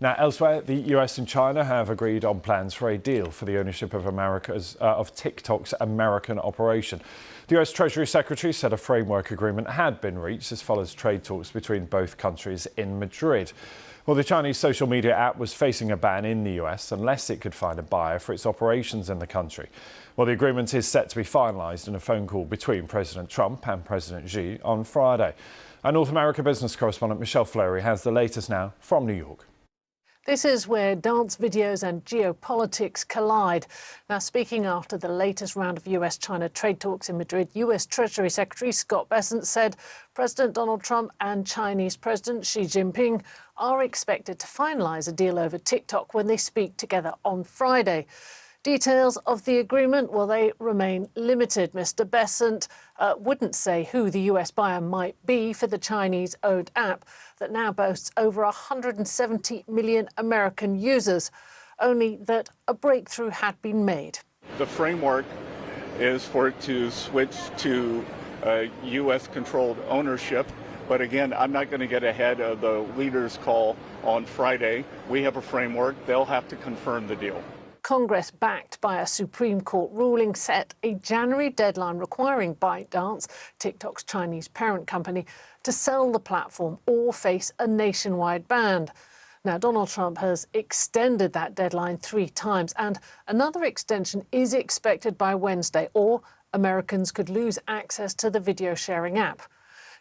Now, elsewhere, the US and China have agreed on plans for a deal for the ownership of TikTok's American operation. The US Treasury Secretary said a framework agreement had been reached as follows trade talks between both countries in Madrid. Well, the Chinese social media app was facing a ban in the US unless it could find a buyer for its operations in the country. Well, the agreement is set to be finalised in a phone call between President Trump and President Xi on Friday. Our North America business correspondent Michelle Fleury has the latest now from New York. This is where dance videos and geopolitics collide. Now, speaking after the latest round of US-China trade talks in Madrid, US Treasury Secretary Scott Bessent said President Donald Trump and Chinese President Xi Jinping are expected to finalise a deal over TikTok when they speak together on Friday. Details of the agreement, well, they remain limited. Mr. Bessent wouldn't say who the US buyer might be for the Chinese-owned app that now boasts over 170 million American users, only that a breakthrough had been made. The framework is for it to switch to US-controlled ownership. But again, I'm not going to get ahead of the leaders' call on Friday. We have a framework. They'll have to confirm the deal. Congress, backed by a Supreme Court ruling, set a January deadline requiring ByteDance, TikTok's Chinese parent company, to sell the platform or face a nationwide ban. Now, Donald Trump has extended that deadline 3 times, and another extension is expected by Wednesday, or Americans could lose access to the video sharing app.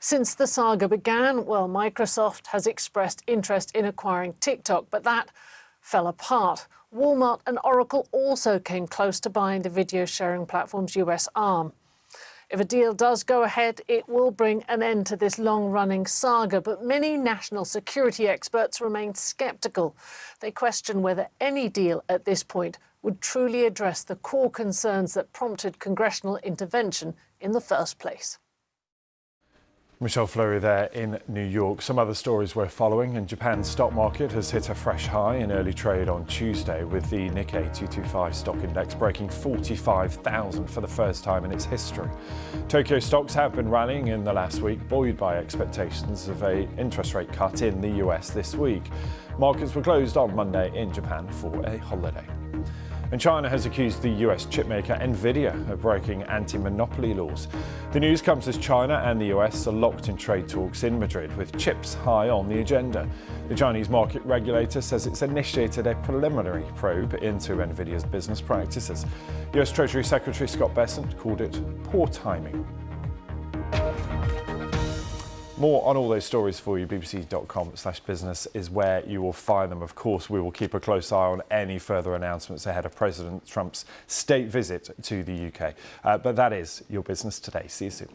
Since the saga began, well, Microsoft has expressed interest in acquiring TikTok, but that fell apart. Walmart and Oracle also came close to buying the video sharing platform's US arm. If a deal does go ahead, it will bring an end to this long-running saga, but many national security experts remain sceptical. They question whether any deal at this point would truly address the core concerns that prompted congressional intervention in the first place. Michelle Fleury there in New York. Some other stories we're following, and Japan's stock market has hit a fresh high in early trade on Tuesday, with the Nikkei 225 stock index breaking 45,000 for the first time in its history. Tokyo stocks have been rallying in the last week, buoyed by expectations of an interest rate cut in the US this week. Markets were closed on Monday in Japan for a holiday. And China has accused the US chipmaker Nvidia of breaking anti-monopoly laws. The news comes as China and the US are locked in trade talks in Madrid, with chips high on the agenda. The Chinese market regulator says it's initiated a preliminary probe into Nvidia's business practices. US Treasury Secretary Scott Bessent called it poor timing. More on all those stories for you. bbc.com/business is where you will find them. Of course, we will keep a close eye on any further announcements ahead of President Trump's state visit to the UK. But that is your business today. See you soon.